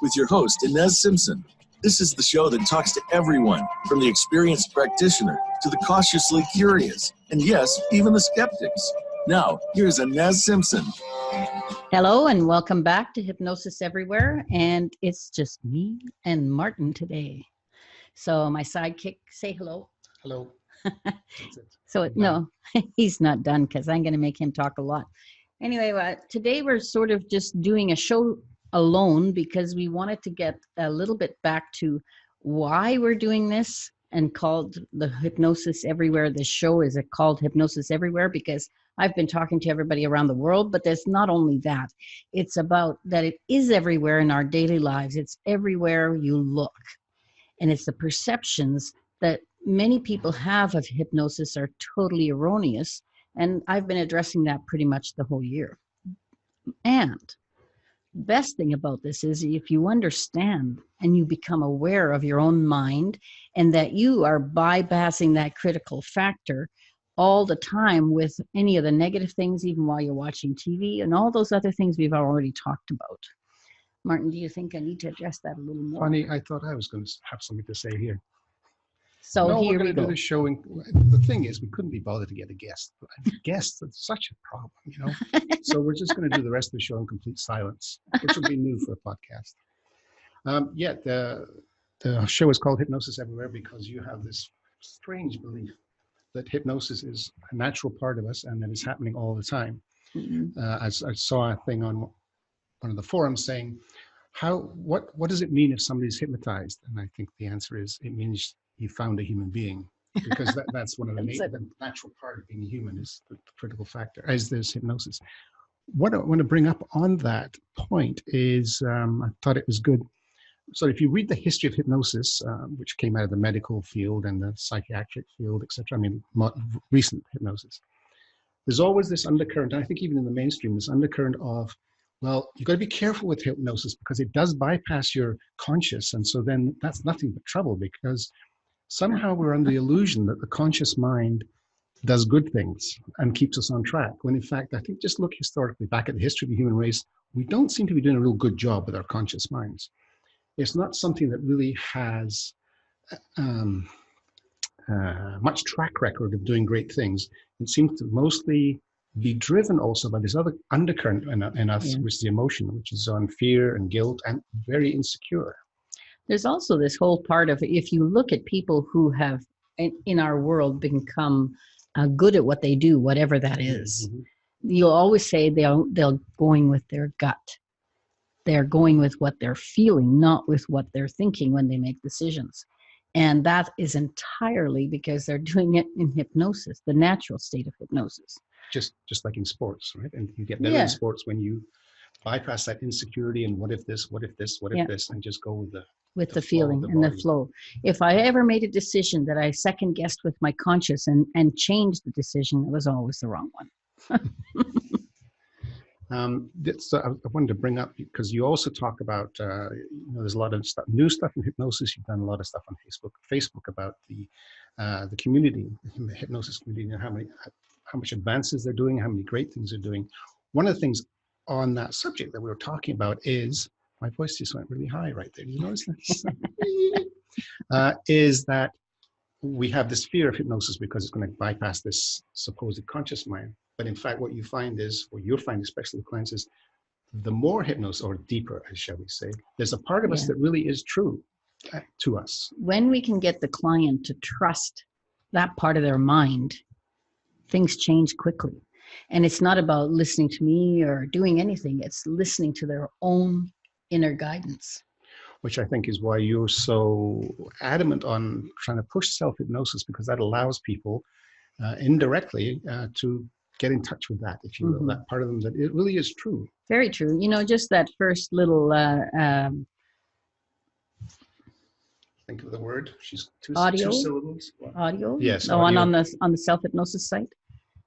with your host, Ines Simpson. This is the show that talks to everyone, from the experienced practitioner to the cautiously curious, and yes, even the skeptics. Now, here's Ines Simpson. Hello and welcome back to Hypnosis Everywhere, and it's just me and Martin today. So my sidekick, say hello. Hello. No, he's not done because I'm going to make him talk a lot. Anyway, today we're sort of just doing a show alone because we wanted to get a little bit back to why we're doing this, and called the Hypnosis Everywhere. The show is called Hypnosis Everywhere because I've been talking to everybody around the world, but there's not only that. It's about that it is everywhere in our daily lives. It's everywhere you look. And it's the perceptions that many people have of hypnosis are totally erroneous. And I've been addressing that pretty much the whole year. And best thing about this is if you understand and you become aware of your own mind and that you are bypassing that critical factor all the time with any of the negative things, even while you're watching TV and all those other things we've already talked about. Martin, do you think I need to address that a little more? Funny, I thought I was going to have something to say here. So no, here we're going to we go. do the show. The thing is, we couldn't be bothered to get a guest. Guests, that's such a problem, you know. So we're just going to do the rest of the show in complete silence, which will be new for a podcast. The show is called Hypnosis Everywhere because you have this strange belief that hypnosis is a natural part of us and that it's happening all the time. Mm-hmm. I saw a thing on one of the forums saying, what does it mean if somebody's hypnotized? And I think the answer is, it means you found a human being, because that's one of the natural part of being a human is the critical factor, as there's hypnosis. What I want to bring up on that point is, I thought it was good. So if you read the history of hypnosis, which came out of the medical field and the psychiatric field, etc., I mean, recent hypnosis, there's always this undercurrent, and I think even in the mainstream, this undercurrent of, well, you've got to be careful with hypnosis because it does bypass your conscious. And so then that's nothing but trouble, because somehow we're under the illusion that the conscious mind does good things and keeps us on track. When in fact, I think just look historically back at the history of the human race, we don't seem to be doing a real good job with our conscious minds. It's not something that really has much track record of doing great things. It seems to mostly be driven also by this other undercurrent in us, which is the emotion, which is on fear and guilt and very insecure. There's also this whole part of, if you look at people who have in our world become good at what they do, whatever that is, you'll always say they're going with their gut. They're going with what they're feeling, not with what they're thinking when they make decisions. And that is entirely because they're doing it in hypnosis, the natural state of hypnosis. Just like in sports, right? And you get better in sports when you bypass that insecurity and what if this, and just go with the feeling and the flow. If I ever made a decision that I second guessed with my conscious and changed the decision, it was always the wrong one. So I wanted to bring up, because you also talk about, there's a lot of new stuff in hypnosis. You've done a lot of stuff on Facebook about the community, the hypnosis community, and how much advances they're doing, how many great things they're doing. One of the things on that subject that we were talking about is, my voice just went really high right there. Did you notice that? Is that we have this fear of hypnosis because it's going to bypass this supposed conscious mind. But in fact, what you find is, what you'll find, especially with clients, is the more hypnosis, or deeper, shall we say, there's a part of us that really is true to us. When we can get the client to trust that part of their mind, things change quickly. And it's not about listening to me or doing anything. It's listening to their own inner guidance. Which I think is why you're so adamant on trying to push self-hypnosis, because that allows people indirectly to get in touch with that, if you will, that part of them that it really is true. Very true. Just that first little... think of the word. She's two syllables. Audio? Yes. Oh, on the self-hypnosis site.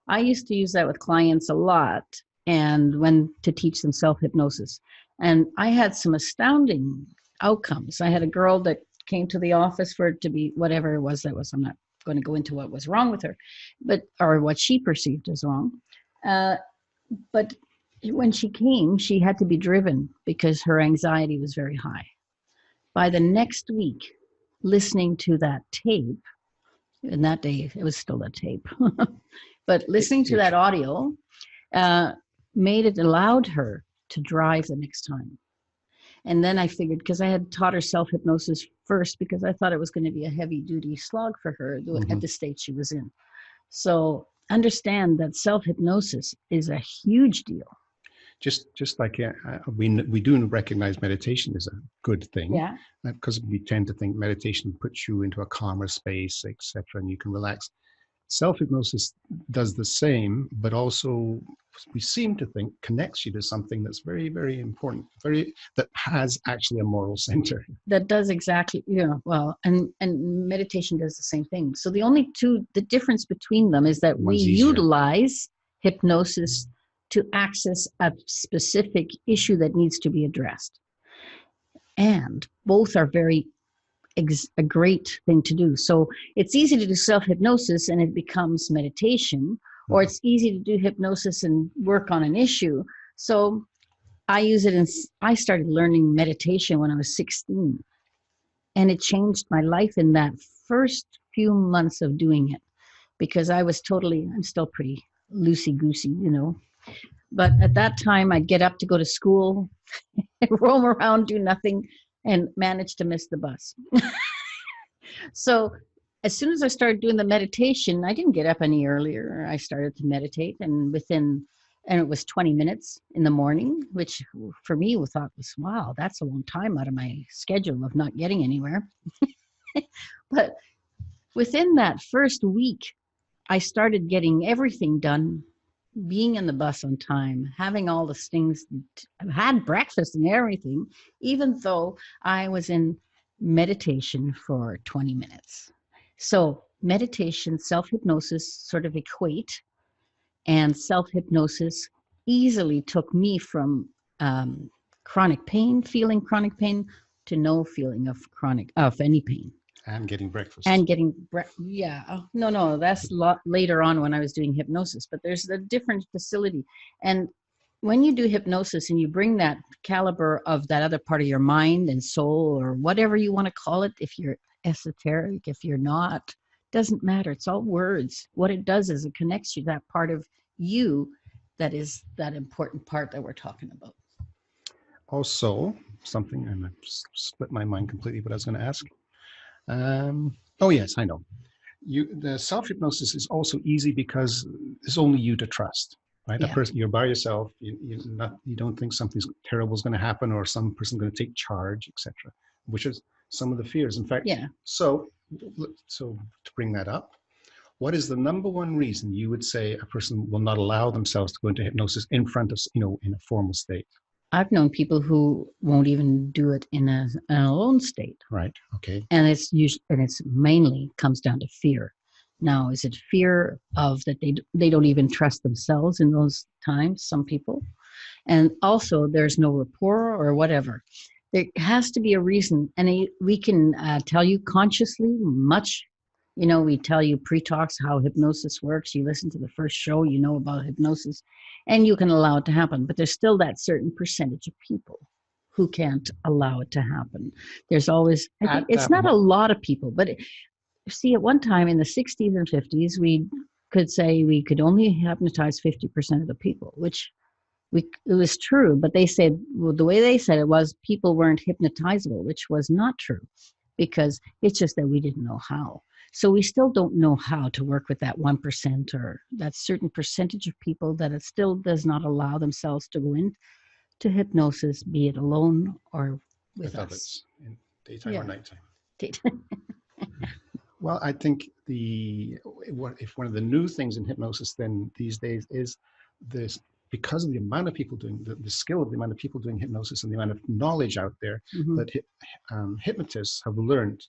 I used to use that with clients a lot, and when to teach them self-hypnosis. And I had some astounding outcomes. I had a girl that came to the office for it to be whatever it was that was. I'm not going to go into what was wrong with her, or what she perceived as wrong. But when she came, she had to be driven because her anxiety was very high. By the next week, listening to that tape, and that day it was still a tape, but listening to that audio allowed her to drive the next time. And then I figured, because I had taught her self-hypnosis first, because I thought it was going to be a heavy-duty slog for her at the state she was in. So understand that self-hypnosis is a huge deal. Just like we do recognize meditation is a good thing, Yeah, because we tend to think meditation puts you into a calmer space, etc., and you can relax. Self-hypnosis does the same, but also we seem to think connects you to something that's very, very important, that has actually a moral center. That does exactly, well, and meditation does the same thing. So the difference between them is that we utilize hypnosis to access a specific issue that needs to be addressed. And both are a great thing to do. So it's easy to do self-hypnosis and it becomes meditation, or it's easy to do hypnosis and work on an issue. So I use it, and I started learning meditation when I was 16, and it changed my life in that first few months of doing it, because I'm still pretty loosey-goosey, but at that time I'd get up to go to school and roam around, do nothing, and manage to miss the bus. So as soon as I started doing the meditation, I didn't get up any earlier. I started to meditate, and it was 20 minutes in the morning, which for me we thought was, wow, that's a long time out of my schedule of not getting anywhere. But within that first week, I started getting everything done, being in the bus on time, having all the things, I had breakfast and everything, even though I was in meditation for 20 minutes. So meditation, self-hypnosis sort of equate, and self-hypnosis easily took me from feeling chronic pain, to no feeling of any pain. And getting breakfast. No, that's a lot later on when I was doing hypnosis, but there's a different facility. And when you do hypnosis and you bring that caliber of that other part of your mind and soul, or whatever you want to call it, if you're esoteric, if you're not, doesn't matter. It's all words. What it does is it connects you to that part of you that is that important part that we're talking about. Also, something, and I've split my mind completely what I was going to ask. Oh yes, I know. The self-hypnosis is also easy because it's only you to trust, right? Yeah. A person, you're by yourself. You don't think something terrible is going to happen, or some person's going to take charge, etc., which is some of the fears. In fact, yeah. So to bring that up, what is the number one reason you would say a person will not allow themselves to go into hypnosis in front of, in a formal state? I've known people who won't even do it in an alone state. Right. Okay. And it's mainly comes down to fear. Now, is it fear of that they don't even trust themselves in those times? Some people, and also there's no rapport or whatever. There has to be a reason, and we can tell you consciously much. We tell you pre-talks how hypnosis works. You listen to the first show, about hypnosis, and you can allow it to happen. But there's still that certain percentage of people who can't allow it to happen. There's always, I think it's not a lot of people, but see, at one time in the 60s and 50s, we could say we could only hypnotize 50% of the people, which it was true. But they said, well, the way they said it was people weren't hypnotizable, which was not true, because it's just that we didn't know how. So we still don't know how to work with that 1% or that certain percentage of people that it still does not allow themselves to go into hypnosis, be it alone or with us. Others, in daytime or nighttime. Daytime. Well, I think if one of the new things in hypnosis then these days is this, because of the amount of people doing the skill of the amount of people doing hypnosis and the amount of knowledge out there, that hypnotists have learned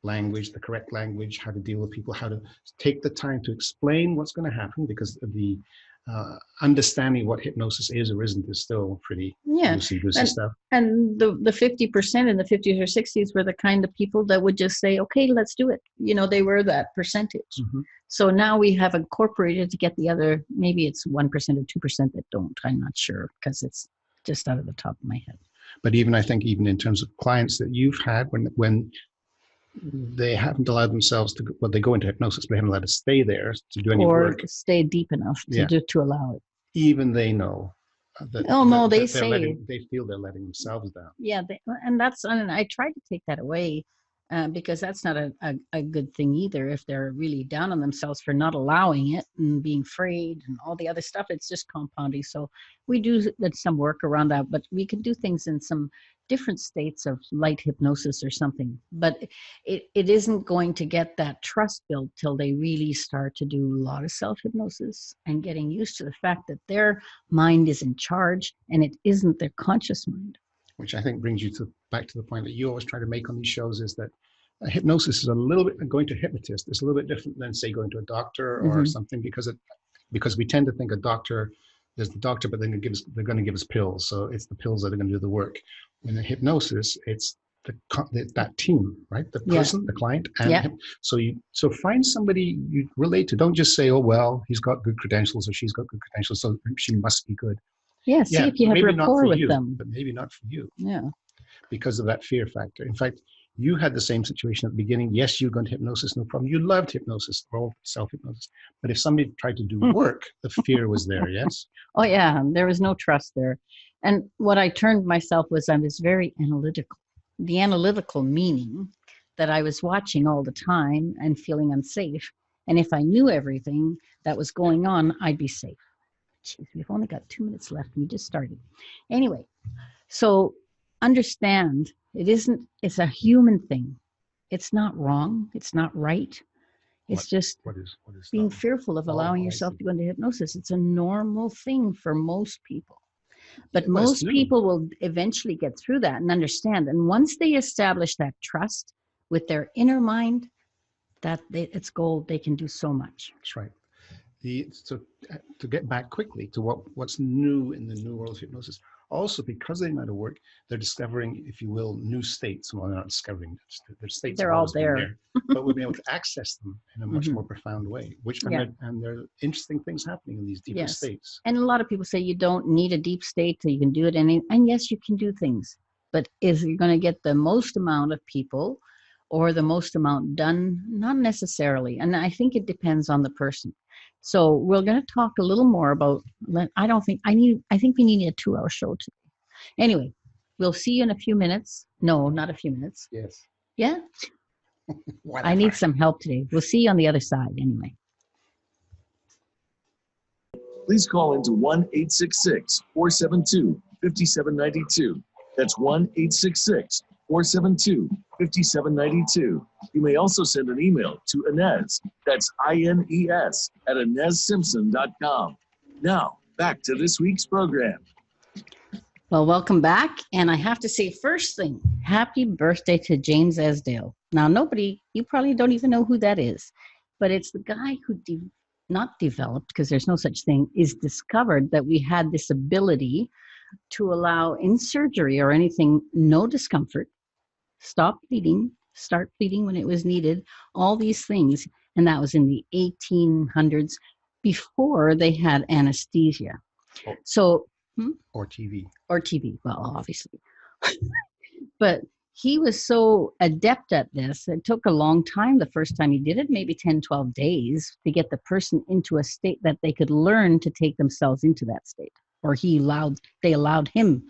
language, the correct language, how to deal with people, how to take the time to explain what's going to happen, because the understanding what hypnosis is or isn't is still pretty loosey-goosey stuff. And the 50% and the 50s or 60s were the kind of people that would just say, okay, let's do it. You know, they were that percentage. Mm-hmm. So now we have incorporated to get the other, maybe it's 1% or 2% that don't. I'm not sure because it's just out of the top of my head. But I think even in terms of clients that you've had, when they haven't allowed themselves to, well, they go into hypnosis, but they haven't allowed to stay there to do any work. Or stay deep enough to allow it. Even they know that. Oh no, they say they feel they're letting themselves down. Yeah, and I try to take that away because that's not a good thing either. If they're really down on themselves for not allowing it and being afraid and all the other stuff, it's just compounding. So we do some work around that, but we can do things in some different states of light hypnosis or something. But it isn't going to get that trust built till they really start to do a lot of self-hypnosis and getting used to the fact that their mind is in charge and it isn't their conscious mind. Which I think brings you back to the point that you always try to make on these shows, is that hypnosis is a little bit, going to a hypnotist is a little bit different than, say, going to a doctor or something, because we tend to think there's the doctor, but they're going to give us pills. So it's the pills that are going to do the work. In a hypnosis, it's that team, right? The person, the client, and him. So find somebody you relate to. Don't just say, oh, well, he's got good credentials or she's got good credentials, so she must be good. Yeah, see if you have rapport with them. But maybe not for you. Yeah. Because of that fear factor. In fact, you had the same situation at the beginning. Yes, you've gone to hypnosis, no problem. You loved hypnosis or self-hypnosis. But if somebody tried to do work, the fear was there, yes? Oh, yeah. There was no trust there. And what I turned myself was I was very analytical. The analytical meaning that I was watching all the time and feeling unsafe. And if I knew everything that was going on, I'd be safe. Jeez, we've only got 2 minutes left. We just started. Anyway, so understand it's a human thing. It's not wrong. It's not right. It's just what is being fearful of allowing yourself to go into hypnosis. It's a normal thing for most people. But most people will eventually get through that and understand. And once they establish that trust with their inner mind, it's gold. They can do so much. That's right. So to get back quickly to what's new in the new world of hypnosis, also because they know how to work, they're discovering, if you will, new states. Well, they're not discovering, their states. They're all there. But we'll be able to access them in a much more profound way. And there are interesting things happening in these deeper states. And a lot of people say you don't need a deep state, so you can do it. And yes, you can do things. But is you're going to get the most amount of people or the most amount done? Not necessarily. And I think it depends on the person. So we're going to talk a little more about, I think we need a 2-hour show today. Anyway, we'll see you in a few minutes. No, not a few minutes. Yes. Yeah? I need some help today. We'll see you on the other side anyway. Please call into 1-866-472-5792. That's 1-866-472-5792. You may also send an email to Ines, that's INES, at InesSimpson.com. Now, back to this week's program. Well, welcome back. And I have to say, first thing, happy birthday to James Esdale. Now, you probably don't even know who that is, but it's the guy who not developed, because there's no such thing, is discovered that we had this ability to allow in surgery or anything, no discomfort, stop bleeding, start bleeding when it was needed, all these things. And that was in the 1800s before they had anesthesia. So, or TV. Well, obviously. But he was so adept at this. It took a long time the first time he did it, maybe 10, 12 days to get the person into a state that they could learn to take themselves into that state. Or they allowed him.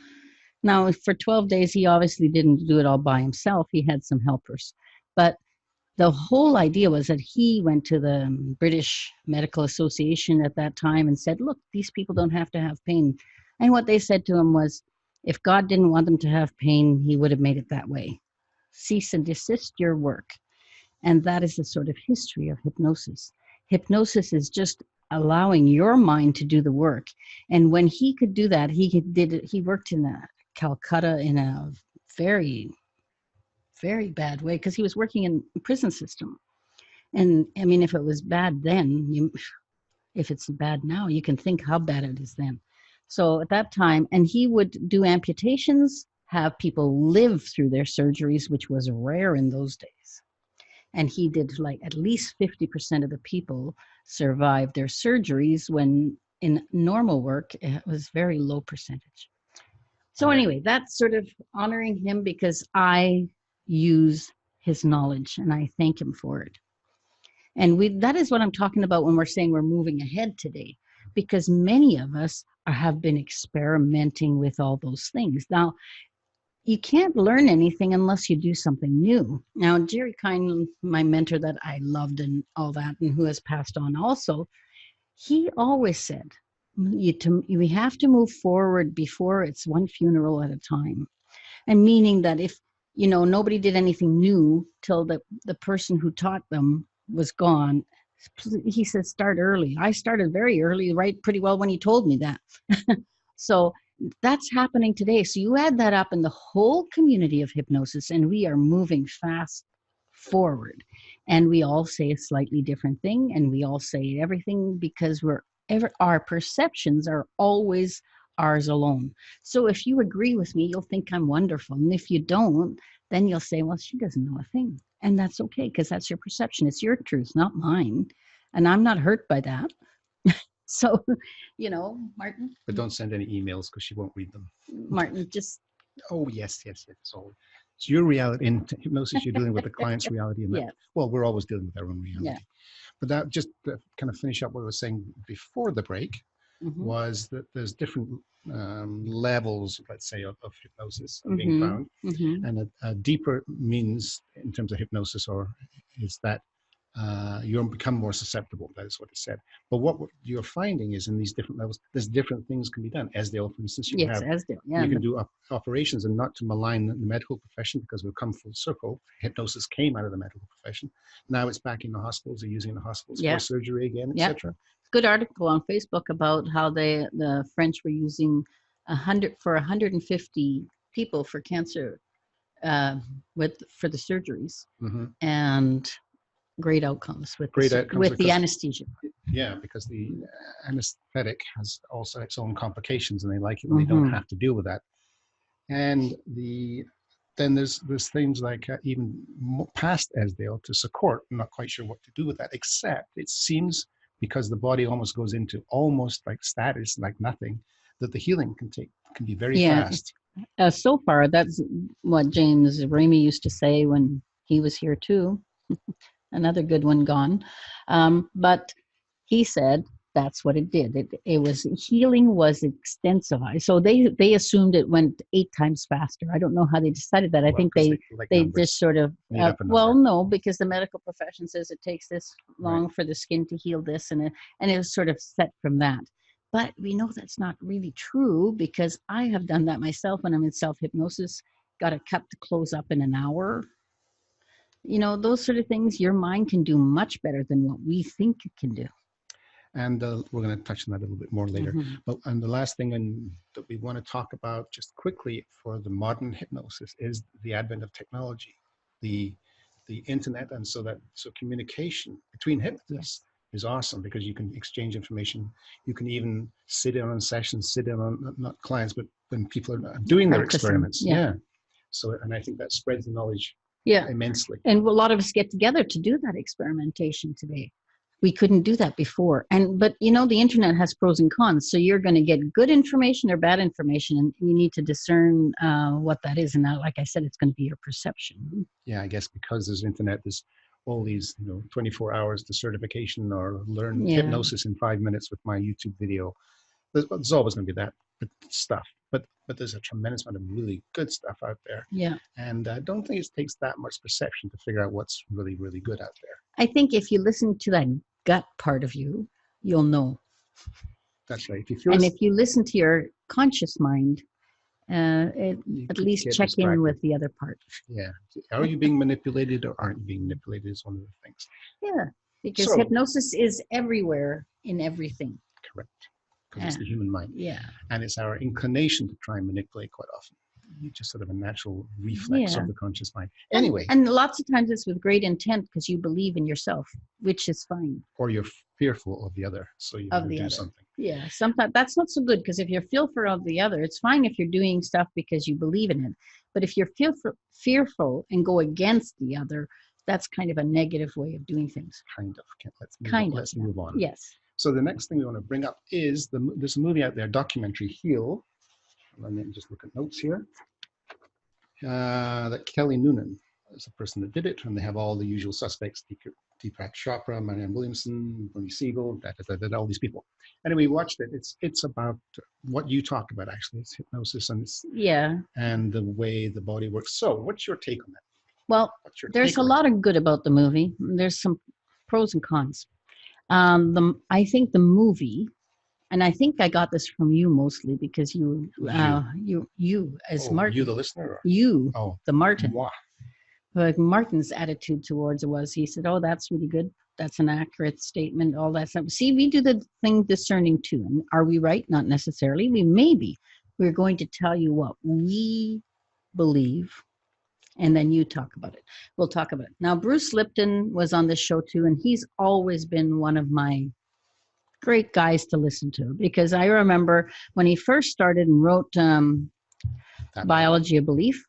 Now, for 12 days, he obviously didn't do it all by himself. He had some helpers. But the whole idea was that he went to the British Medical Association at that time and said, look, these people don't have to have pain. And what they said to him was, if God didn't want them to have pain, he would have made it that way. Cease and desist your work. And that is the sort of history of hypnosis. Hypnosis is just allowing your mind to do the work. And when he could do that, he worked in Calcutta in a very, very bad way because he was working in the prison system. And I mean, if it was bad then, if it's bad now, you can think how bad it is then. So at that time, and he would do amputations, have people live through their surgeries, which was rare in those days. And he did like at least 50% of the people survived their surgeries when in normal work, it was very low percentage. So anyway, that's sort of honoring him because I use his knowledge and I thank him for it. And that is what I'm talking about when we're saying we're moving ahead today, because many of us have been experimenting with all those things. Now, you can't learn anything unless you do something new. Now, Jerry Kind, my mentor that I loved and all that, and who has passed on also, he always said, we have to move forward before it's one funeral at a time. And meaning that if, nobody did anything new till the person who taught them was gone, he said, start early. I started very early, right? Pretty well when he told me that. So that's happening today. So you add that up in the whole community of hypnosis, and we are moving fast forward. And we all say a slightly different thing, and we all say everything because our perceptions are always ours alone. So if you agree with me, you'll think I'm wonderful. And if you don't, then you'll say, well, she doesn't know a thing. And that's okay, because that's your perception. It's your truth, not mine. And I'm not hurt by that. So, Martin. But don't send any emails because she won't read them. Martin, just. Oh, yes. So it's your reality. In hypnosis, you're dealing with the client's reality. And Yeah. Well, we're always dealing with our own reality. Yeah. But that just to kind of finish up what I was saying before the break, was that there's different levels, let's say, of hypnosis being found. And a deeper means in terms of hypnosis is that you become more susceptible. That is what it said. But what you're finding is in these different levels, there's different things can be done. Esdale, for instance, you can do operations, and not to malign the medical profession, because we've come full circle. Hypnosis came out of the medical profession. Now it's back in the hospitals. They're using the hospitals for surgery again, etc. Good article on Facebook about how the French were using 150 people for cancer for the surgeries, and great outcomes with the anesthesia. Yeah, because the anesthetic has also its own complications, and they like it when they don't have to deal with that. And then there's things like even past Esdale to Secourt. I'm not quite sure what to do with that, except it seems, because the body almost goes into almost like status, like nothing, that the healing can be very fast. So far, that's what James Ramey used to say when he was here too. Another good one gone. But he said that's what it did. It was healing was extensive. So they assumed it went 8 times faster. I don't know how they decided that. I think they just sort of, no, because the medical profession says it takes this long for the skin to heal this, and it was sort of set from that. But we know that's not really true, because I have done that myself when I'm in self-hypnosis, got a cup to close up in an hour. Those sort of things, your mind can do much better than what we think it can do. And we're going to touch on that a little bit more later. And the last thing that we want to talk about just quickly for the modern hypnosis is the advent of technology, the internet. And so communication between hypnotists is awesome, because you can exchange information. You can even sit in on sessions, not clients, but when people are doing their experiments. So, and I think that spreads the knowledge immensely. And a lot of us get together to do that experimentation today. We couldn't do that before. But the internet has pros and cons. So you're going to get good information or bad information, and you need to discern what that is. And now, like I said, it's going to be your perception. Yeah, I guess because there's internet, there's all these 24 hours to certification, or learn hypnosis in 5 minutes with my YouTube video. There's always going to be that stuff. But there's a tremendous amount of really good stuff out there. Yeah. And I don't think it takes that much perception to figure out what's really, really good out there. I think if you listen to that gut part of you, you'll know. That's right. If you listen to your conscious mind, at least check distracted. In with the other part. Yeah. Are you being manipulated or aren't you being manipulated is one of the things. Yeah. Because hypnosis is everywhere in everything. Correct. Because it's the human mind. Yeah. And it's our inclination to try and manipulate quite often. just sort of a natural reflex Yeah. of the conscious mind. Anyway. And lots of times it's with great intent because you believe in yourself, which is fine. Or you're fearful of the other, so you want to do something. Yeah, sometimes that's not so good, because if you're fearful of the other, it's fine if you're doing stuff because you believe in it. But if you're fearful and go against the other, that's kind of a negative way of doing things. Kind of. Let's move on. Yes. So the next thing we want to bring up is there's a movie out there, documentary, Heal. Let me just look at notes here. That Kelly Noonan is the person that did it, and they have all the usual suspects: Deepak Chopra, Marianne Williamson, Bernie Siegel, all these people. Anyway, we watched it. It's about what you talk about, actually. It's hypnosis and the way the body works. So what's your take on that? Well, there's a lot of good about the movie. There's some pros and cons. I think the movie, and I think I got this from you mostly because you as Martin. You the listener? The Martin. Moi. Like Martin's attitude towards it was, he said, "Oh, that's really good. That's an accurate statement." All that stuff. See, we do the thing discerning too. And are we right? Not necessarily. We may be. We're going to tell you what we believe, and then you talk about it. We'll talk about it. Now, Bruce Lipton was on this show too, and he's always been one of my great guys to listen to, because I remember when he first started and wrote Biology of Belief,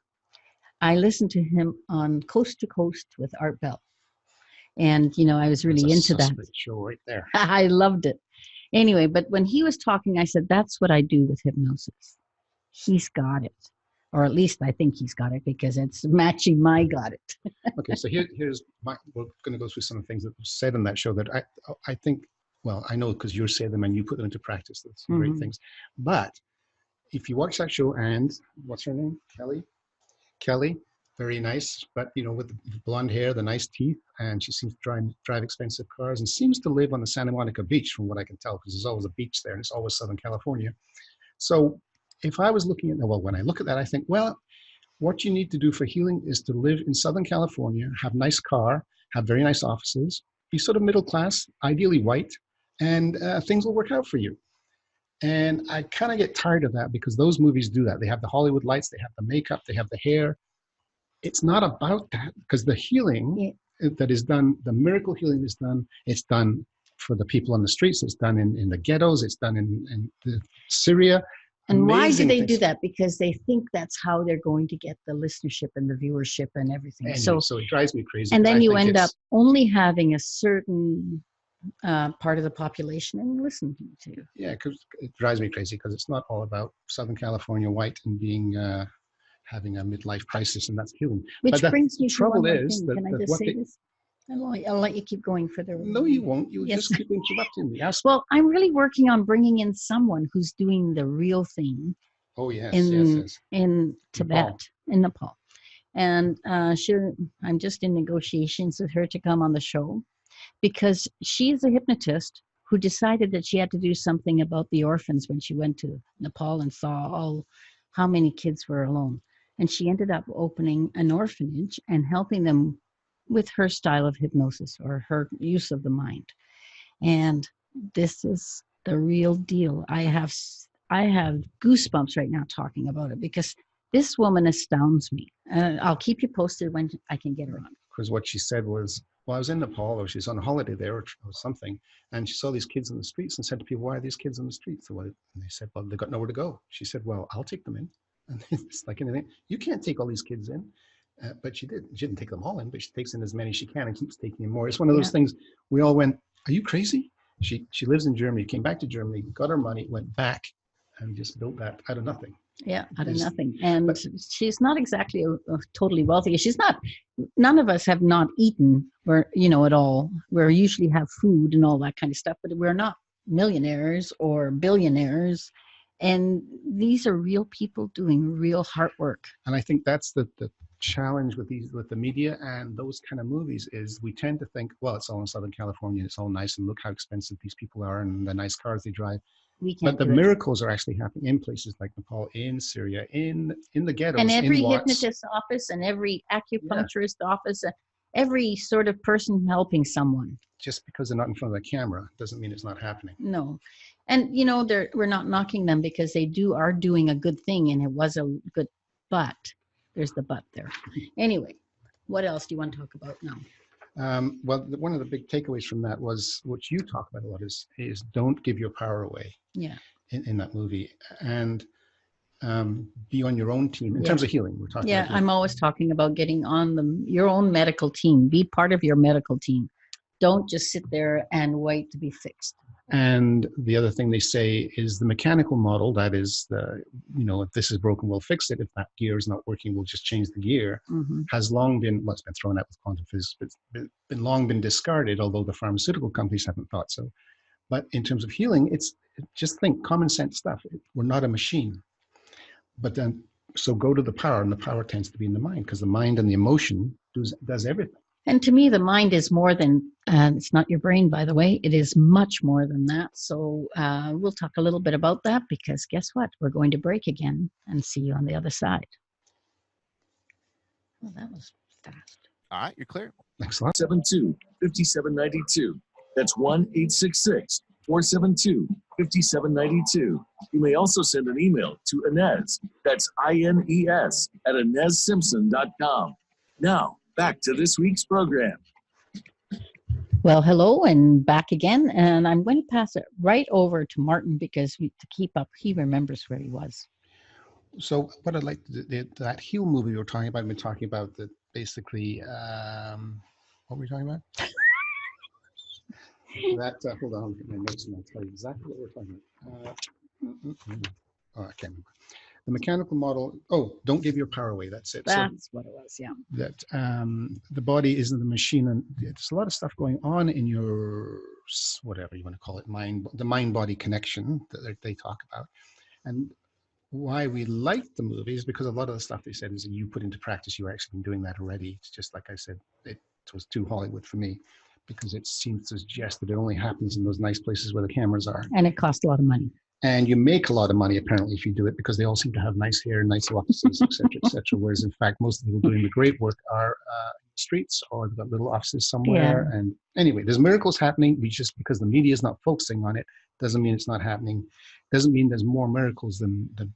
I listened to him on Coast to Coast with Art Bell. And, I was really into that. Show right there. I loved it. Anyway, but when he was talking, I said, that's what I do with hypnosis. He's got it. Or at least I think he's got it, because it's matching my got it. Okay, so here's we're going to go through some of the things that were said on that show that I think, well, I know because you say them and you put them into practice. That's some great things. But if you watch that show, and what's her name? Kelly, very nice, but with the blonde hair, the nice teeth, and she seems to drive expensive cars and seems to live on the Santa Monica beach, from what I can tell, because there's always a beach there, and it's always Southern California. So if I was looking at, when I look at that, I think, well, what you need to do for healing is to live in Southern California, have a nice car, have very nice offices, be sort of middle class, ideally white, and things will work out for you. And I kind of get tired of that, because those movies do that. They have the Hollywood lights, they have the makeup, they have the hair. It's not about that, because the healing that is done, the miracle healing is done, it's done for the people on the streets, it's done in the ghettos, it's done in Syria. And why do they do that? Because they think that's how they're going to get the listenership and the viewership and everything. Anyway, so it drives me crazy. And then you end up only having a certain part of the population and listening to. Yeah, because it drives me crazy, because it's not all about Southern California white and being having a midlife crisis, and that's healing. Which brings me to one more thing. That, can I just say this? I'll let you keep going for the. No, you won't. You'll just keep interrupting me. Well, I'm really working on bringing in someone who's doing the real thing. Oh yes, in Tibet, in Nepal, and I'm just in negotiations with her to come on the show, because she's a hypnotist who decided that she had to do something about the orphans when she went to Nepal and saw how many kids were alone, and she ended up opening an orphanage and helping them with her style of hypnosis, or her use of the mind. And this is the real deal. I have goosebumps right now talking about it, because this woman astounds me. I'll keep you posted when I can get her on. Because what she said was, well, I was in Nepal, or she's on a holiday there, or something, and she saw these kids in the streets and said to people, why are these kids in the streets? And they said, well, they got nowhere to go. She said, well, I'll take them in. And it's like anything. You can't take all these kids in. But she did. She didn't take them all in, but she takes in as many as she can and keeps taking in more. It's one of those things we all went, are you crazy? She lives in Germany, came back to Germany, got her money, went back, and just built that out of nothing. Yeah, out of nothing. And she's not exactly a totally wealthy. She's not, none of us have not eaten, at all. We usually have food and all that kind of stuff, but we're not millionaires or billionaires. And these are real people doing real hard work. And I think that's the challenge with the media and those kind of movies, is we tend to think, well, it's all in Southern California, it's all nice, and look how expensive these people are and the nice cars they drive. But the miracles are actually happening in places like Nepal, in Syria, in the ghettos, and every hypnotist office and every acupuncturist office, every sort of person helping someone. Just because they're not in front of the camera doesn't mean it's not happening. No. And we're not knocking them, because they are doing a good thing, and it was a good but there's the but there. Anyway, what else do you want to talk about now? Well, one of the big takeaways from that was, which you talk about a lot, is don't give your power away. Yeah. In that movie, and be on your own team in terms of healing. We're talking. Yeah, about I'm always talking about getting on your own medical team. Be part of your medical team. Don't just sit there and wait to be fixed. And the other thing they say is the mechanical model, that is the, if this is broken, we'll fix it. If that gear is not working, we'll just change the gear, has long been, well, it's been thrown out with quantum physics, but long been discarded, although the pharmaceutical companies haven't thought so. But in terms of healing, it's just think common sense stuff. We're not a machine. But then, so go to the power, and the power tends to be in the mind, because the mind and the emotion does everything. And to me, the mind is more than, it's not your brain, by the way. It is much more than that. So we'll talk a little bit about that, because guess what? We're going to break again and see you on the other side. Well, that was fast. All right, you're clear. Excellent. 72-5792. That's 1-866-472-5792. You may also send an email to Ines, that's INES, at InesSimpson.com. Now, back to this week's program. Well, hello and back again. And I'm going to pass it right over to Martin, because to keep up, he remembers where he was. So what I'd like to do, that Heal movie we were talking about, I've been talking about that basically, what were we talking about? Hold on, I'll get my notes and I'll tell you exactly what we're talking about. Oh, I can't remember. The mechanical model, don't give your power away, that's it. That's what it was, yeah. That the body isn't a machine, and there's a lot of stuff going on in your, whatever you want to call it, the mind-body connection that they talk about. And why we liked the movie is because a lot of the stuff they said is that you put into practice, you actually been doing that already. It's just like I said, it was too Hollywood for me, because it seems to suggest that it only happens in those nice places where the cameras are. And it costs a lot of money. And you make a lot of money, apparently, if you do it, because they all seem to have nice hair, nice offices, et cetera, whereas, in fact, most of the people doing the great work are streets, or they've got little offices somewhere. Yeah. And anyway, there's miracles happening. Just because the media is not focusing on it doesn't mean it's not happening. Doesn't mean there's more miracles than the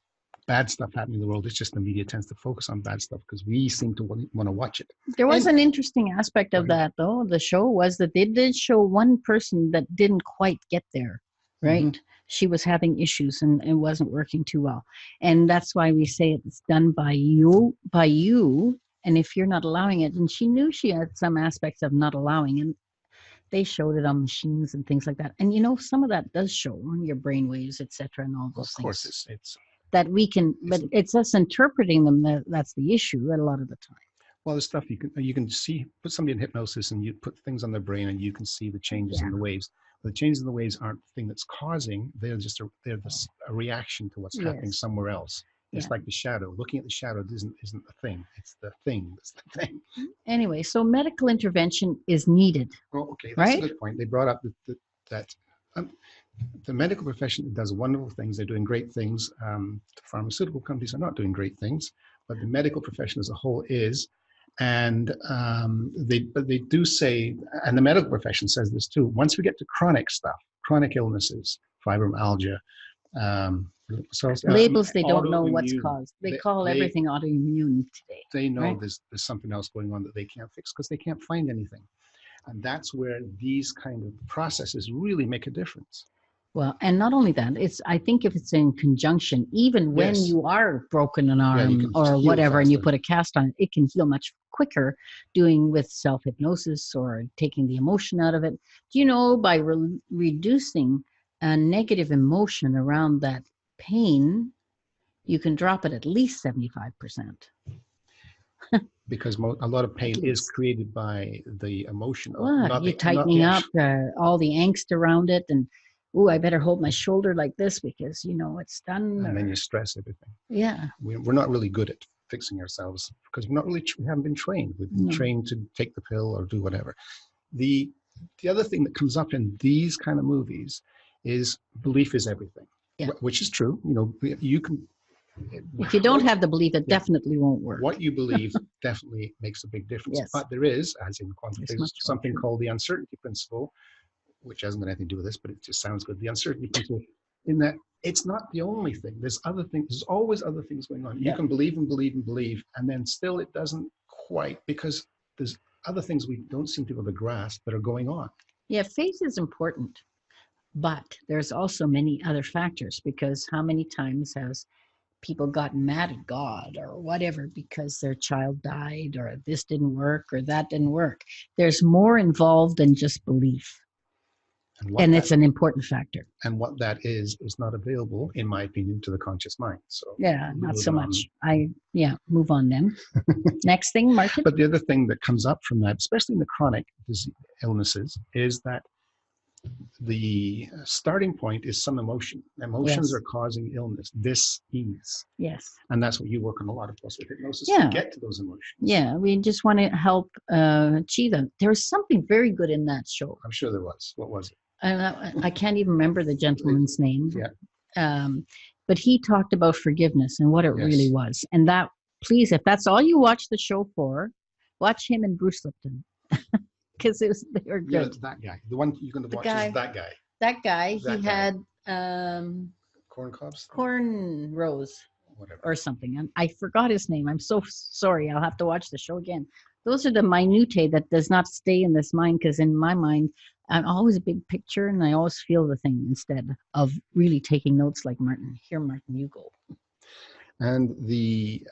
bad stuff happening in the world. It's just the media tends to focus on bad stuff because we seem to want to watch it. There was an interesting aspect of that, though. The show was that they did show one person that didn't quite get there, right? Mm-hmm. She was having issues and it wasn't working too well. And that's why we say it's done by you. And if you're not allowing it, and she knew she had some aspects of not allowing, and they showed it on machines and things like that. And some of that does show on your brain waves, et cetera, and all those things. Of course, it's that we can, but it's us interpreting them that's the issue a lot of the time. Well, there's stuff you can see, put somebody in hypnosis and you put things on their brain and you can see the changes in the waves. But the changes in the waves aren't the thing that's causing, they're just a reaction to what's happening somewhere else. It's like the shadow. Looking at the shadow isn't the thing. It's the thing that's the thing. Anyway, so medical intervention is needed. Oh, okay, that's a good point. They brought up that the medical profession does wonderful things. They're doing great things. The pharmaceutical companies are not doing great things, but the medical profession as a whole is. And they do say, and the medical profession says this too, once we get to chronic stuff, chronic illnesses, fibromyalgia, labels they don't know what's caused. They call everything autoimmune today. They know there's something else going on that they can't fix because they can't find anything. And that's where these kind of processes really make a difference. Well, and not only that, I think if it's in conjunction, even when you are broken an arm or whatever, and you put a cast on it, it can heal much quicker doing with self-hypnosis or taking the emotion out of it. Do you know, by reducing a negative emotion around that pain, you can drop it at least 75%. Because a lot of pain is created by the emotion. You're tightening up all the angst around it, and I better hold my shoulder like this because it's done. And then you stress everything. Yeah, we're not really good at fixing ourselves because we haven't been trained. We've been trained to take the pill or do whatever. The other thing that comes up in these kind of movies is belief is everything, which is true. You can. If you don't have the belief, it definitely won't work. What you believe definitely makes a big difference. Yes. But there is, as in quantum physics, something called the uncertainty principle, which hasn't got anything to do with this, but it just sounds good. The uncertainty principle in that it's not the only thing. There's other things. There's always other things going on. Yeah. You can believe and believe and believe, and then still it doesn't quite, because there's other things we don't seem to be able to grasp that are going on. Yeah, faith is important, but there's also many other factors, because how many times has people gotten mad at God or whatever because their child died or this didn't work or that didn't work? There's more involved than just belief. And it's an important factor. And what that is not available, in my opinion, to the conscious mind. So yeah, not so much. Move on then. Next thing, Martin. But the other thing that comes up from that, especially in the chronic illnesses, is that the starting point is some emotion. Emotions Yes. are causing illness, dis-ease. Yes. And that's what you work on a lot, of course, with hypnosis, Yeah. to get to those emotions. Yeah, we just want to help achieve them. There was something very good in that show. I'm sure there was. What was it? I can't even remember the gentleman's name. Yeah. But he talked about forgiveness and what it really was. And that, please, if that's all you watch the show for, watch him and Bruce Lipton. Because they were good. Yeah, that guy. The one you're going to watch is that guy. That guy, That he guy. had Corn cobs? corn rose Whatever. or something. And I forgot his name. I'm so sorry. I'll have to watch the show again. Those are the minutiae that does not stay in this mind, because in my mind, I'm always a big picture and I always feel the thing instead of really taking notes like Martin. Here, Martin, you go. And the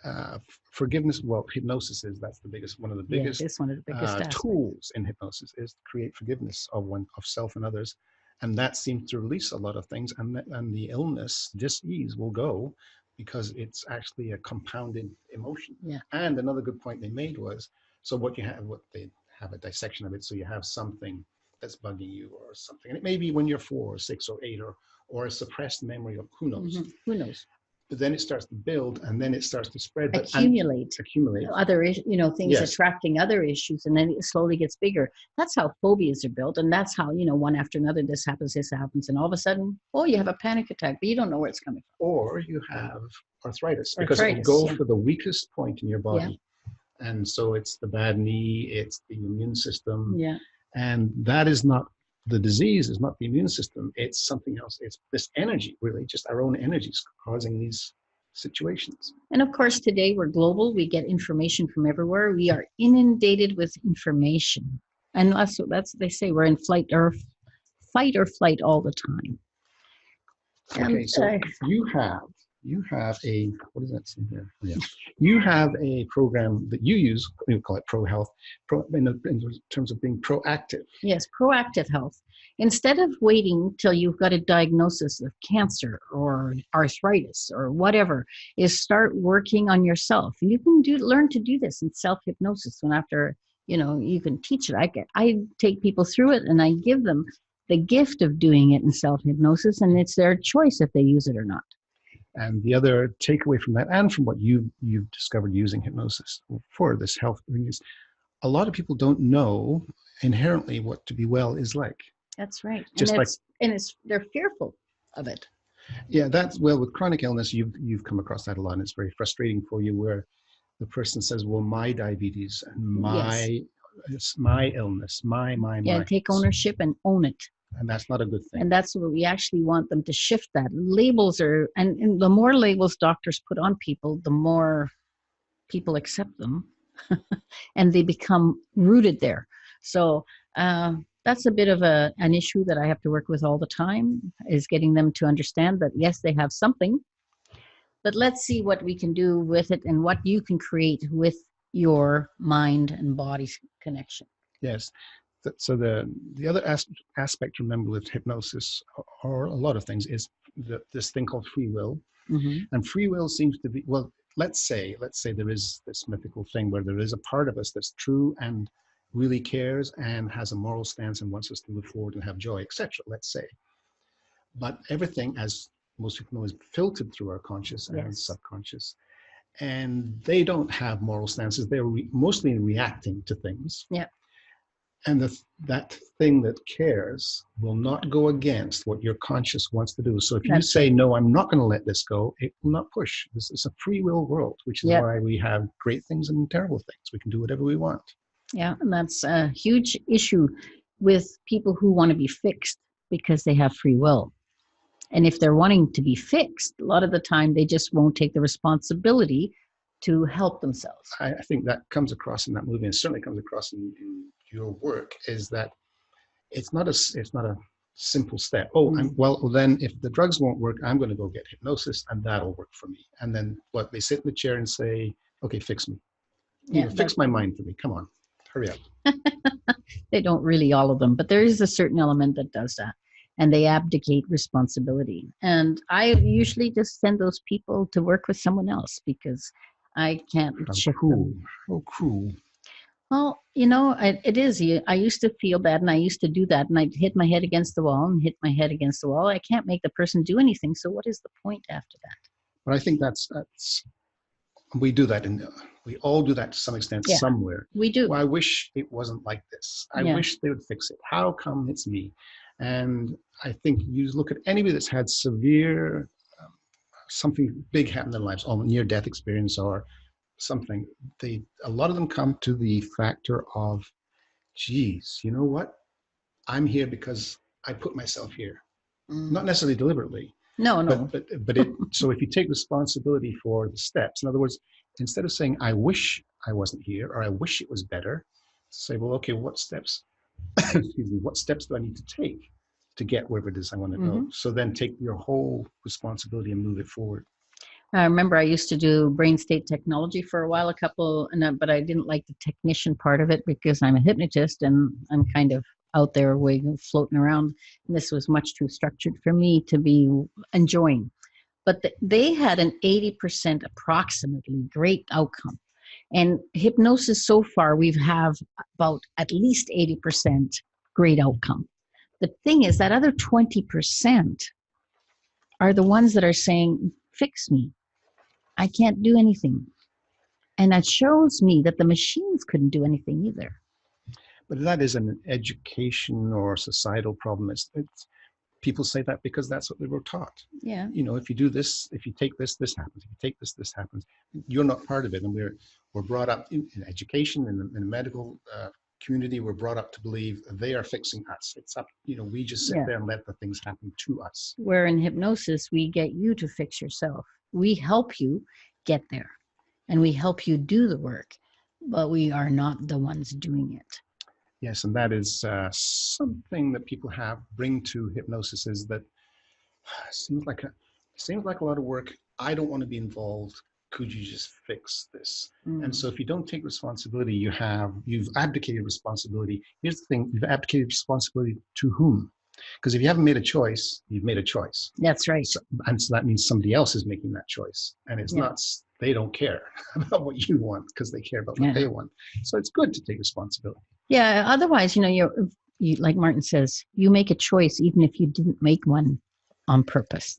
forgiveness, well, hypnosis is, that's the biggest, one of the biggest, it's one of the biggest tools in hypnosis, is to create forgiveness of self and others. And that seems to release a lot of things. And the illness, dis-ease, will go, because it's actually a compounded emotion. Yeah. And another good point they made was, so what they have a dissection of it. So you have something that's bugging you or something. And it may be when you're 4 or 6 or 8 or a suppressed memory of who knows. Mm-hmm. Who knows? But then it starts to build, and then it starts to spread. Accumulate. Other things attracting other issues, and then it slowly gets bigger. That's how phobias are built, and that's how, one after another, this happens, and all of a sudden, you have a panic attack, but you don't know where it's coming from. Or you have arthritis, because it will go for the weakest point in your body. Yeah. And so it's the bad knee, it's the immune system. Yeah. And that is not, the disease is not the immune system, it's something else. It's this energy, really, just our own energies causing these situations. And of course, today we're global. We get information from everywhere. We are inundated with information. And that's they say we're in fight or flight all the time. Okay, so you have a, what is that in here? Yeah. You have a program that you use, we call it Pro Health, in terms of being proactive. Yes, proactive health. Instead of waiting till you've got a diagnosis of cancer or arthritis or whatever, is start working on yourself. You can learn to do this in self-hypnosis. And after, you can teach it. I take people through it and I give them the gift of doing it in self-hypnosis, and it's their choice if they use it or not. And the other takeaway from that, and from what you've discovered using hypnosis for this health thing, is a lot of people don't know inherently what to be well is like. That's right. They're fearful of it. Yeah, with chronic illness, you've come across that a lot, and it's very frustrating for you, where the person says, well, my diabetes and it's my illness, my. Yeah, take ownership and own it. And that's not a good thing. And that's what we actually want them to shift that. Labels and the more labels doctors put on people, the more people accept them and they become rooted there. So that's a bit of an issue that I have to work with all the time, is getting them to understand that, yes, they have something, but let's see what we can do with it and what you can create with your mind and body connection. Yes. So the other aspect to remember with hypnosis, or a lot of things, is this thing called free will. Mm-hmm. And free will seems to be, well, let's say there is this mythical thing where there is a part of us that's true and really cares and has a moral stance and wants us to move forward and have joy, etc., let's say. But everything, as most people know, is filtered through our conscious and subconscious. And they don't have moral stances. They're mostly reacting to things. Yeah. And that thing that cares will not go against what your conscious wants to do. So if you say, no, I'm not going to let this go, it will not push. This is a free will world, which is why we have great things and terrible things. We can do whatever we want. Yeah, and that's a huge issue with people who want to be fixed because they have free will. And if they're wanting to be fixed, a lot of the time they just won't take the responsibility to help themselves. I think that comes across in that movie, and certainly comes across in your work, is that it's not a simple step. Oh, then if the drugs won't work, I'm going to go get hypnosis, and that'll work for me. And then what, they sit in the chair and say, okay, fix me. Fix my mind for me. Come on, hurry up. They don't really, all of them, but there is a certain element that does that. And they abdicate responsibility. And I usually just send those people to work with someone else because I can't shift them. Oh, cruel. Well, it is. I used to feel bad, and I used to do that, and I'd hit my head against the wall and hit my head against the wall. I can't make the person do anything. So what is the point after that? But I think that's we do that, we all do that to some extent somewhere. We do. Well, I wish it wasn't like this. I wish they would fix it. How come it's me? And I think you look at anybody that's had severe, something big happen in their lives, or near-death experience or something, a lot of them come to the factor of, geez, you know what? I'm here because I put myself here. Not necessarily deliberately. No. But so if you take responsibility for the steps, in other words, instead of saying, I wish I wasn't here, or I wish it was better, say, well, okay, what steps, what steps do I need to take to get wherever it is I want to go? So then take your whole responsibility and move it forward. I remember I used to do brain state technology for a while, but I didn't like the technician part of it because I'm a hypnotist and I'm kind of out there floating around. And this was much too structured for me to be enjoying. But they had an 80% approximately great outcome. And hypnosis so far, we've have about at least 80% great outcome. The thing is that other 20% are the ones that are saying, fix me. I can't do anything. And that shows me that the machines couldn't do anything either. But that is an education or societal problem. It's people say that because that's what they were taught. Yeah. If you do this, if you take this, this happens. If you take this, this happens. You're not part of it. And we're brought up in education, in the medical community, we're brought up to believe they are fixing us. It's up, we just sit there and let the things happen to us. Where in hypnosis, we get you to fix yourself. We help you get there and we help you do the work, but we are not the ones doing it. Yes, and that is something that people bring to hypnosis, is that seems like a lot of work. I don't want to be involved. Could you just fix this? And so if you don't take responsibility, you've abdicated responsibility. Here's the thing, you've abdicated responsibility to whom? Because if you haven't made a choice, you've made a choice. That's right. So that means somebody else is making that choice. And it's not, they don't care about what you want because they care about what they want. So it's good to take responsibility. Yeah. Otherwise, you like Martin says, you make a choice even if you didn't make one on purpose.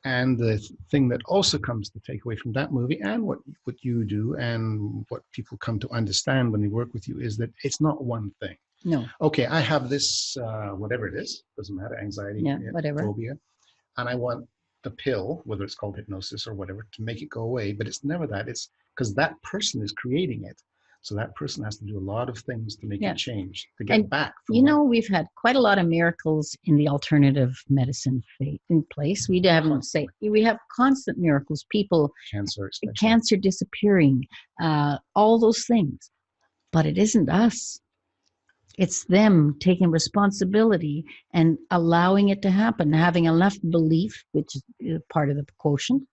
And the thing that also comes to take away from that movie, and what you do and what people come to understand when they work with you, is that it's not one thing. No. Okay, I have this, whatever it is, doesn't matter, anxiety, whatever, phobia, and I want the pill, whether it's called hypnosis or whatever, to make it go away. But it's never that. It's because that person is creating it. So that person has to do a lot of things to make it change, to get back. We've had quite a lot of miracles in the alternative medicine in place. We have constant miracles, people, cancer disappearing, all those things. But it isn't us. It's them taking responsibility and allowing it to happen, having enough belief, which is part of the quotient,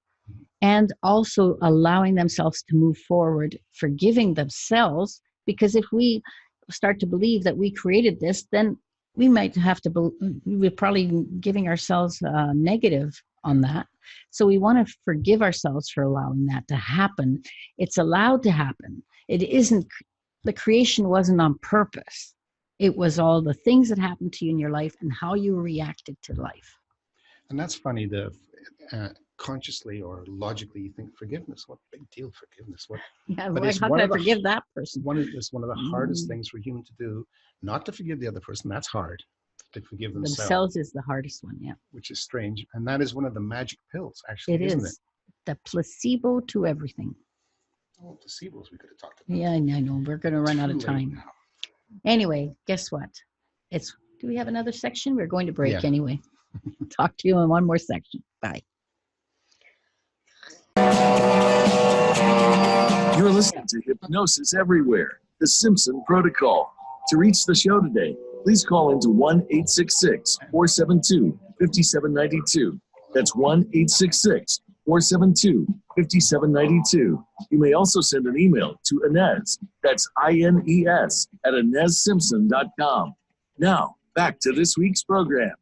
and also allowing themselves to move forward, forgiving themselves. Because if we start to believe that we created this, then we might have to, we're probably giving ourselves negative on that. So we want to forgive ourselves for allowing that to happen. It's allowed to happen. It isn't, the creation wasn't on purpose. It was all the things that happened to you in your life and how you reacted to life. And that's funny, consciously or logically you think forgiveness, what big deal, forgiveness, what? Yeah, how can I forgive that person? It's one of the hardest things for a human to do, not to forgive the other person. That's hard. To forgive themselves. Themselves is the hardest one, which is strange. And that is one of the magic pills, actually, isn't it? The placebo to everything. Oh, placebos we could have talked about. Yeah, I know. We're going to run out of time. Anyway, guess what? Do we have another section? We're going to break anyway. Talk to you in one more section. Bye. You're listening to Hypnosis Everywhere, the Simpson Protocol. To reach the show today, please call into 1-866-472-5792. That's 1-866-472-5792. You may also send an email to Ines, that's INES, at InesSimpson.com. Now, back to this week's program.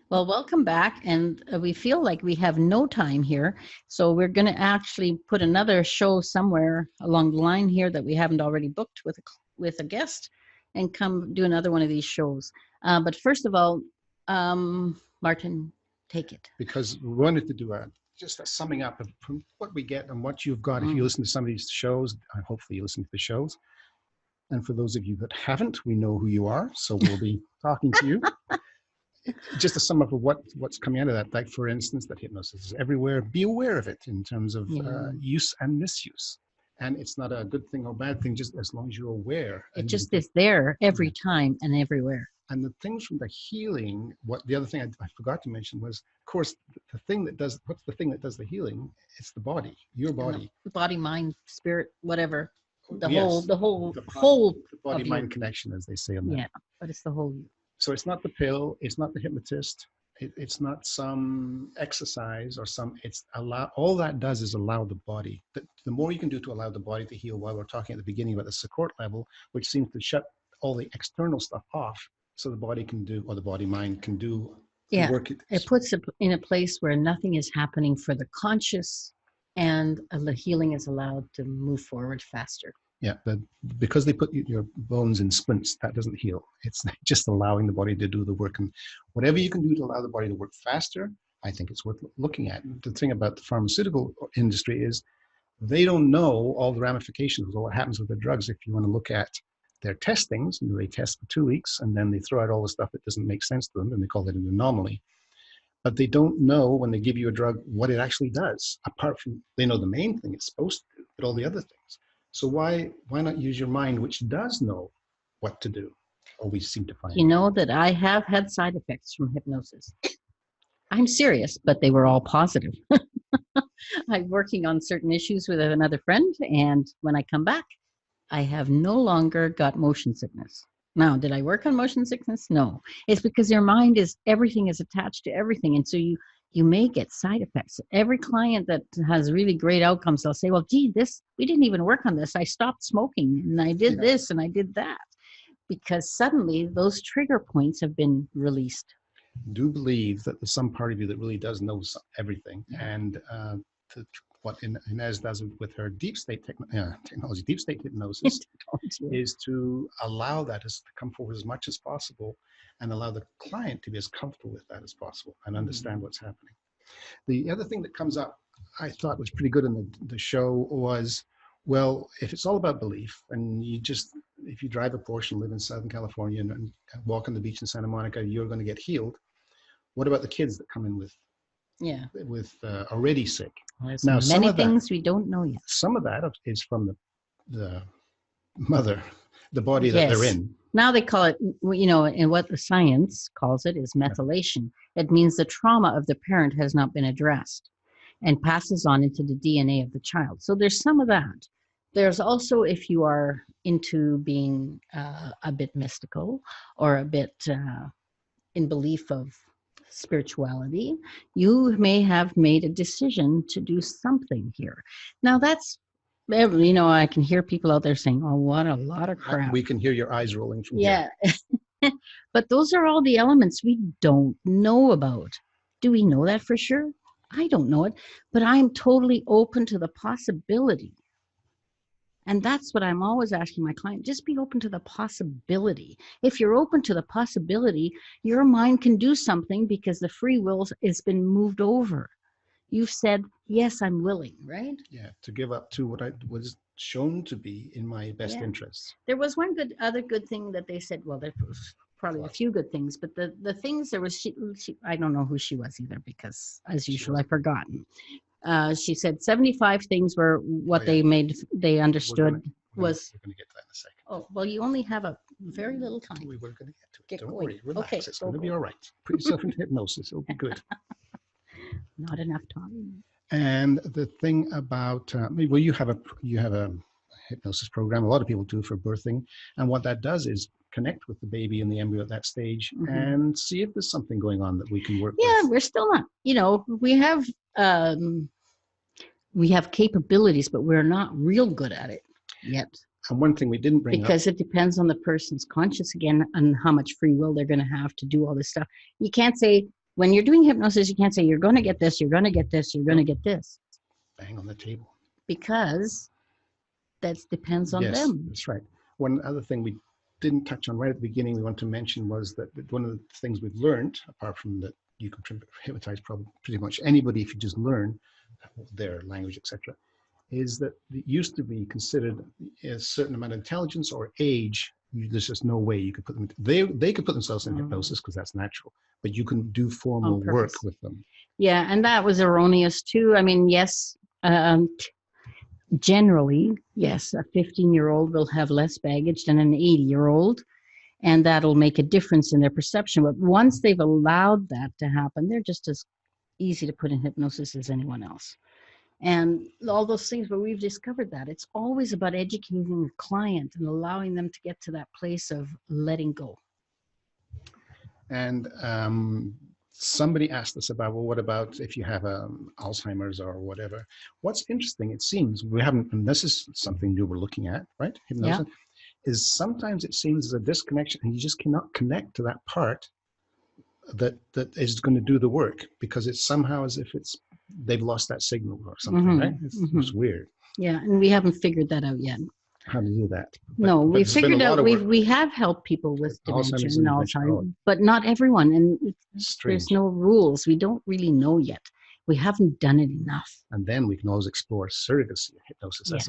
Well, welcome back. And we feel like we have no time here. So we're going to actually put another show somewhere along the line here that we haven't already booked with a guest and come do another one of these shows. But first of all, Martin, take it. Because we wanted to do just a summing up of from what we get and what you've got. If you listen to some of these shows, hopefully you listen to the shows. And for those of you that haven't, we know who you are. So we'll be talking to you. Just a sum up of what's coming out of that. Like, for instance, that hypnosis is everywhere. Be aware of it in terms of use and misuse. And it's not a good thing or bad thing, just as long as you're aware. It just is there every time and everywhere. And the things from the healing, the other thing I forgot to mention was, of course, what's the thing that does the healing? It's the body, your body. The body, mind, spirit, whatever. The whole body mind connection, as they say on that. Yeah, but it's the whole. So it's not the pill, it's not the hypnotist, it's not some exercise or all that does is allow the body. The more you can do to allow the body to heal, while we're talking at the beginning about the support level, which seems to shut all the external stuff off, so the body can do, or the body mind can do the work. It puts it in a place where nothing is happening for the conscious, and the healing is allowed to move forward faster. Yeah, because they put your bones in splints, that doesn't heal. It's just allowing the body to do the work. And whatever you can do to allow the body to work faster, I think it's worth looking at. The thing about the pharmaceutical industry is they don't know all the ramifications of what happens with the drugs. If you want to look at their testings, they test for 2 weeks, and then they throw out all the stuff that doesn't make sense to them, and they call it an anomaly. But they don't know when they give you a drug what it actually does, apart from, they know the main thing it's supposed to do, but all the other things. So why not use your mind, which does know what to do? Always seem to find. You know that I have had side effects from hypnosis. I'm serious, but they were all positive. I'm working on certain issues with another friend, and when I come back, I have no longer got motion sickness. Now, did I work on motion sickness? No. It's because your mind everything is attached to everything, and so you may get side effects. Every client that has really great outcomes, they'll say, well, gee, we didn't even work on this. I stopped smoking and I did this and I did that, because suddenly those trigger points have been released. Do believe that there's some part of you that really does know everything. And what Ines does with her deep state technology, deep state hypnosis, is to allow that to come forward as much as possible, and allow the client to be as comfortable with that as possible and understand what's happening. The other thing that comes up, I thought was pretty good in the show was, well, if it's all about belief, and if you drive a Porsche and live in Southern California and walk on the beach in Santa Monica, you're going to get healed. What about the kids that come in with already sick? There's now, many things we don't know yet. Some of that is from the mother, the body that they're in. Now they call it, and what the science calls it is methylation. It means the trauma of the parent has not been addressed and passes on into the DNA of the child. So there's some of that. There's also, if you are into being a bit mystical or a bit in belief of spirituality, you may have made a decision to do something here. Now that's, I can hear people out there saying, oh, what a lot of crap. We can hear your eyes rolling from here. But those are all the elements we don't know about. Do we know that for sure? I don't know it, but I'm totally open to the possibility. And that's what I'm always asking my client, just be open to the possibility. If you're open to the possibility, your mind can do something because the free will has been moved over. You've said, yes, I'm willing, right? Yeah, to give up to what I was shown to be in my best interests. There was one other good thing that they said, well, there was probably a few good things, but the things there was, she I don't know who she was either, because as usual, I've forgotten. She said 75 things were what they understood. We're going to get to that in a second. Oh, well, you only have very little time. We were going to get to it. Get Don't going. worry. Relax. Okay, It's go, going to be go. all right. Put yourself into hypnosis. It'll be good. Not enough time. And the thing about, well, you have a hypnosis program. A lot of people do for birthing. And what that does is connect with the baby and the embryo at that stage and see if there's something going on that we can work with. Yeah, we're still not, we have capabilities, but we're not real good at it yet. And one thing we didn't bring because it depends on the person's conscious again and how much free will they're going to have to do all this stuff. You can't say, when you're doing hypnosis, you can't say, you're going to get this, you're going to get this, you're going to get this. Bang on the table. Because that depends on them. That's right. One other thing we didn't touch on right at the beginning we want to mention was that one of the things we've learned, apart from that you can hypnotize probably pretty much anybody if you just learn their language, etc., is that it used to be considered a certain amount of intelligence or age. There's just no way you could put them. They could put themselves in hypnosis because that's natural, but you can do formal work with them. Yeah, and that was erroneous too. I mean, yes, generally, yes, a 15-year-old will have less baggage than an 80-year-old, and that'll make a difference in their perception. But once they've allowed that to happen, they're just as easy to put in hypnosis as anyone else. And all those things, but we've discovered that it's always about educating the client and allowing them to get to that place of letting go. And somebody asked us about, well, what about if you have Alzheimer's or whatever? What's interesting, it seems, we haven't, and this is something new we're looking at, right? Hypnosis, is sometimes it seems there's a disconnection and you just cannot connect to that part that is going to do the work, because it's somehow as if they've lost that signal or something, right? It's weird. Yeah, and we haven't figured that out yet. How to do that? No, we figured out, we have helped people with dementia and Alzheimer's, but not everyone, and there's no rules. We don't really know yet. We haven't done it enough. And then we can always explore surrogacy hypnosis. Yes.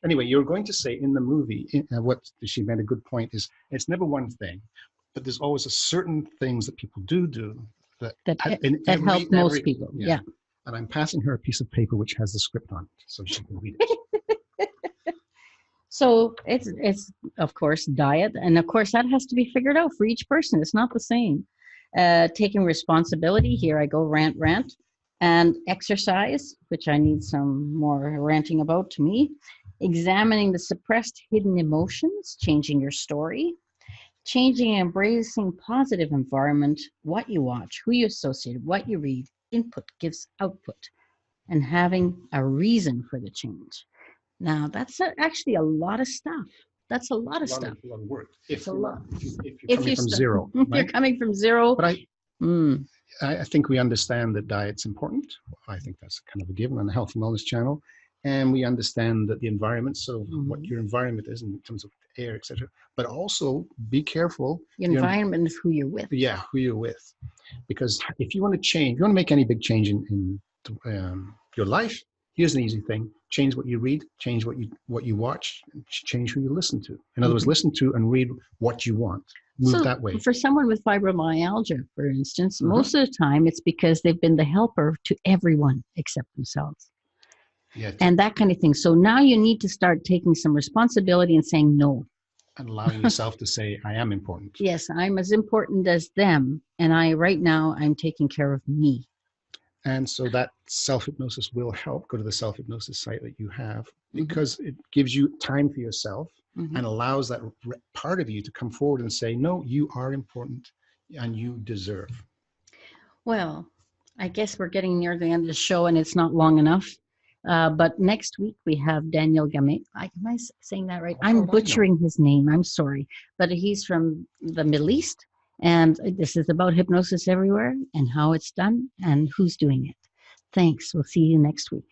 Anyway, you're going to say in the movie, what she made a good point is, it's never one thing, but there's always a certain things that people do that help most people. Yeah. And I'm passing her a piece of paper which has the script on it, so she can read it. So it's of course diet, and of course that has to be figured out for each person. It's not the same. Taking responsibility, here I go rant, and exercise, which I need some more ranting about to me. Examining the suppressed hidden emotions, changing your story, changing and embracing positive environment, what you watch, who you associate, what you read. Input gives output, and having a reason for the change. Now, that's actually a lot of stuff. That's a lot of stuff. A lot of work. If you're coming from zero. Right? You're coming from zero. But I think we understand that diet's important. I think that's kind of a given on the Health and Wellness channel. And we understand that the environment, so what your environment is in terms of air, etc. But also be careful. Your environment is who you're with. Yeah, who you're with. Because if you want to change, if you want to make any big change in your life, here's an easy thing. Change what you read, change what you watch, change who you listen to. In other words, listen to and read what you want. Move that way. For someone with fibromyalgia, for instance, most of the time it's because they've been the helper to everyone except themselves. Yeah. And that kind of thing. So now you need to start taking some responsibility and saying no. And allowing yourself to say, I am important. Yes, I'm as important as them. And right now I'm taking care of me. And so that self-hypnosis will help. Go to the self-hypnosis site that you have, because it gives you time for yourself and allows that part of you to come forward and say, no, you are important and you deserve. Well, I guess we're getting near the end of the show and it's not long enough. But next week we have Daniel Gamet. Am I saying that right? I'm butchering his name. I'm sorry. But he's from the Middle East. And this is about Hypnosis Everywhere and how it's done and who's doing it. Thanks. We'll see you next week.